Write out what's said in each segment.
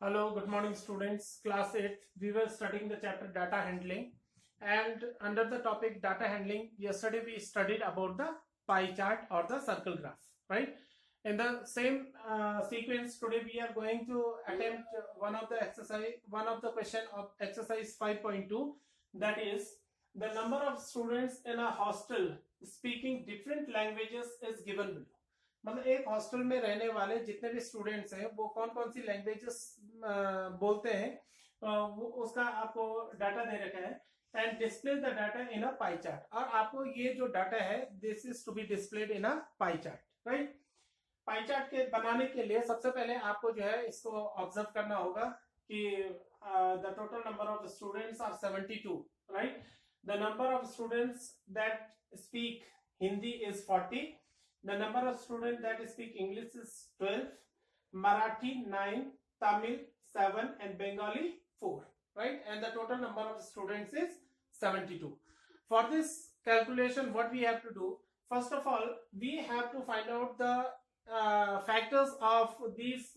Hello, good morning students. Class 8, we were studying the chapter data handling, and under the topic data handling, yesterday we studied about the pie chart or the circle graph, right? In the same sequence, today we are going to attempt one of the question of exercise 5.2, that is the number of students in a hostel speaking different languages is given below. मतलब एक hostel में रहने वाले जितने भी students हैं वो कौन कौन सी लैंग्वेजेस बोलते हैं, वो उसका आपको डाटा दे रखा है and display the data in a pie chart. और आपको ये जो डाटा है this is to be displayed in a pie chart, right. Pie chart के बनाने के लिए सबसे पहले आपको जो है इसको ऑब्जर्व करना होगा कि the total number of students are 72, right. The number of students that speak Hindi is 40. The number of students that speak English is 12, Marathi 9, Tamil 7, and Bengali 4, right? And the total number of students is 72. For this calculation, what we have to do, first of all, we have to find out the factors of these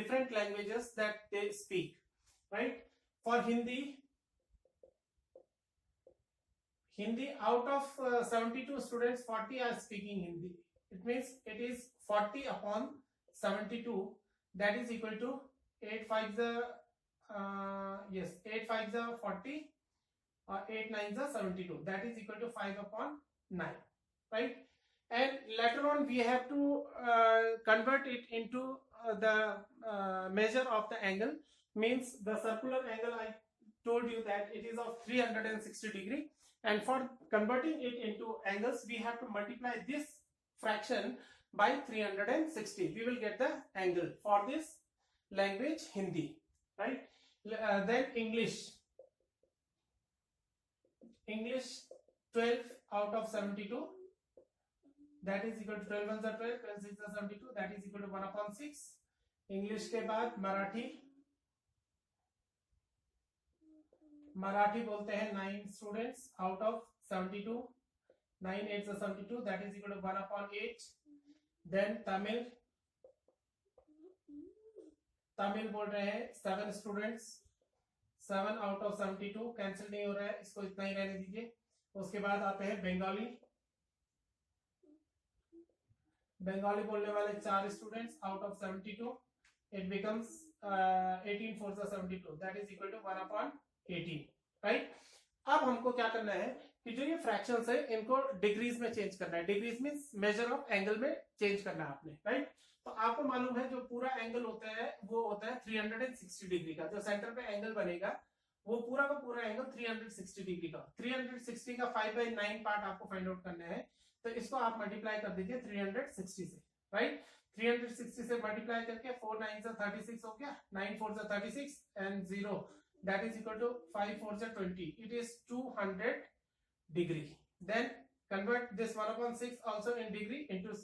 different languages that they speak, right? For Hindi, out of 72 students, 40 are speaking Hindi. It means it is 40 upon 72, that is equal to 8 5s yes, 8 5s 40 or 8 9s 72, that is equal to 5 upon 9, right. And later on we have to convert it into the measure of the angle, means the circular angle I told you that it is of 360 degree, and for converting it into angles we have to multiply this fraction by 360. We will get the angle for this language Hindi, right. Then English 12 out of 72, that is equal to 12 1s are 12, 12 6s are 72, that is equal to 1 upon 6. English के बाद मराठी बोलते हैं 9 students out of 72, 9 8s are 72, that is equal to 1 upon 8. Then Tamil बोल रहे हैं 7 students, 7 out of 72, cancel नहीं हो रहा है, इसको इतना ही रहने दीजिए. उसके बाद आते हैं बंगाली बोलने वाले 4 students out of 72, it becomes 18 4s are 72, that is equal to 1 upon 18, right. अब हमको क्या करना है कि जो ये फ्रैक्शंस है इनको डिग्रीज में चेंज करना है. Degrees means measure of angle में चेंज करना है आपने, राइट. तो आपको मालूम है जो पूरा एंगल होता है वो होता है 360 डिग्री का. जो सेंटर पे एंगल बनेगा वो पूरा का पूरा एंगल 360 डिग्री का. 360 का 5/9 पार्ट आपको फाइंड आउट करना है, तो इसको आप मल्टीप्लाई कर दीजिए 360 से, राइट. 360 से मल्टीप्लाई करके 4 9s are 36 हो गया, 9 4s are 36 and 0, that is equal to 5 4s are 20, it is 200 degree. Then convert this 1 upon 6 also in degree into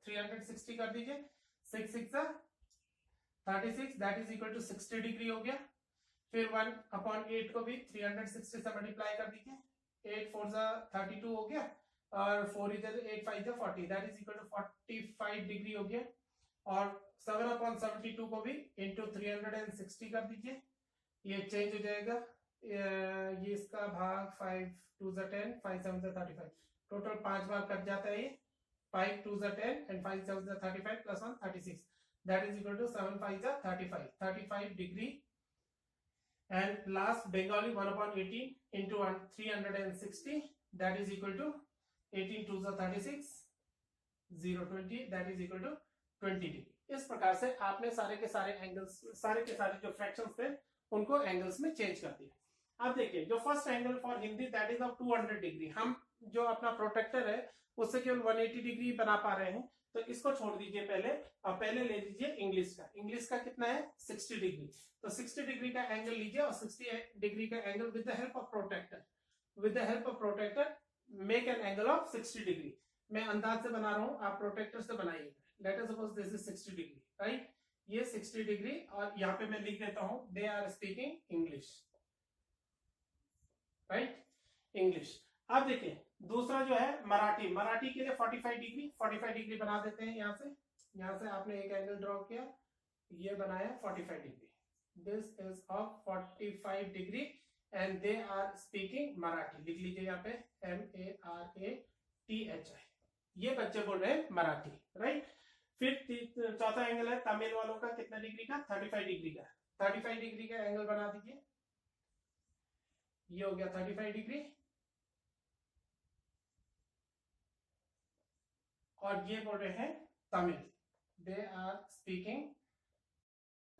360 कर दीजिए, 6 6 are 36, that is equal to 60 degree हो गया. फिर 1 upon 8 को भी 360 से मल्टीप्लाई कर दीजिए, 8 4s are 32 हो गया और 4 इधर 8 5 are 40, that is equal to 45 degree हो गया. और 7 upon 72 को भी into 360 कर दीजिए, ये चेंज हो जाएगा, ये इसका भाग 5 2s are 10, 5 7s are 35, total 5 bar cut जाता है ये. 5 2s are 10 and 5 7s are 35 plus 1 36, that is equal to 7 5s are 35 degree. And last Bengali 1 upon 18 into 360, that is equal to 18 2s are 36, 0 20, that is equal to 20 degree. इस प्रकार से आपने सारे के सारे एंगल्स, सारे के सारे जो फ्रैक्शंस थे उनको एंगल्स में चेंज कर दिया. अब देखिए जो first angle for Hindi that is of 200 degree, हम जो अपना प्रोटेक्टर है उससे केवल 180 डिग्री बना पा रहे हैं, तो इसको छोड़ दीजिए पहले. अब पहले ले लीजिए इंग्लिश का कितना है 60 डिग्री, तो 60 डिग्री का एंगल लीजिए और 60 डिग्री का angle with the help of protractor make an angle of 60 degree. मैं अंदाज से बना रहा हूं, आप प्रोटेक्टर से बनाइए. Let us suppose this is 60 degree, right. ये 60 डिग्री और यहाँ पे मैं लिख देता हूं they are speaking English, right, English. अब देखिए दूसरा जो है मराठी के लिए 45 डिग्री बना देते हैं. यहाँ से आपने एक एंगल ड्रॉ किया, ये बनाया 45 degree, this is of 45 degree and they are speaking Marathi. लिख लीजिए यहाँ पे MARATHI, ये बच्चे बोल रहे हैं मराठी, राइट। फिर चौथा एंगल है तमिल वालों का, कितना डिग्री का, 35 डिग्री का। 35 डिग्री का एंगल बना दीजिए, ये हो गया 35 डिग्री। और ये बोल रहे हैं तमिल, दे आर स्पीकिंग।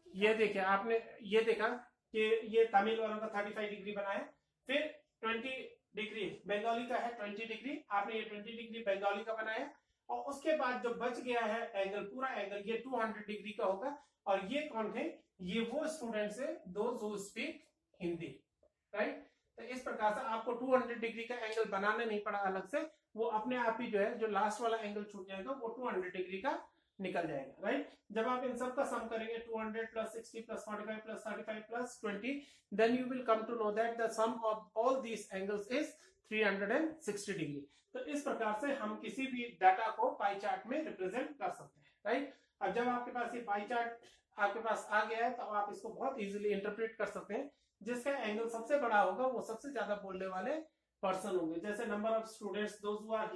ये देखिए, आपने ये देखा कि ये तमिल वालों का 35 डिग्री बना है। फिर 20 डिग्री बंगाली का है, 20 डिग्री, आपने ये 20 डिग्री बंगाली का बनाया। और उसके बाद जो बच गया है एंगल, पूरा एंगल ये 200 डिग्री का होगा। और ये कौन है, ये वो स्टूडेंट्स है those who speak Hindi, right. तो इस प्रकार से आपको 200 डिग्री का एंगल बनाना नहीं पड़ा अलग से, वो अपने आप ही जो है, जो लास्ट वाला एंगल छूट जाएगा वो 200 डिग्री का निकल जाएगा, राइट। जब आप इन सब का सम करेंगे 200 plus 60 plus 45 plus 35 plus 20, then you will come to know that the sum of all these angles is 360 degree. तो इस प्रकार से हम किसी भी डाटा को पाई चार्ट में रिप्रेजेंट कर सकते हैं, राइट। अब जब आपके पास ये पाई चार्ट आपके पास आ गया है, तो आप इसको बहुत इजीली इंटरप्रेट कर सकते हैं। जिसका एंगल सबसे बड़ा होगा वो सबसे ज्यादा बोलने वाले पर्सन होंगे। जैसे number of students those who are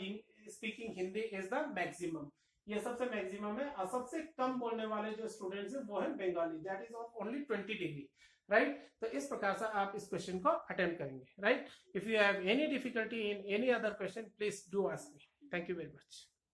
speaking Hindi is the maximum, ये सबसे मैक्सिमम है। और सबसे कम बोलने वाले जो स्टूडेंट्स हैं वो है Bengali, that is of only 20 degree, right. तो इस प्रकार से आप इस क्वेश्चन को अटेम्प्ट करेंगे, right. If you have any difficulty in any other question, please do ask me. Thank you very much.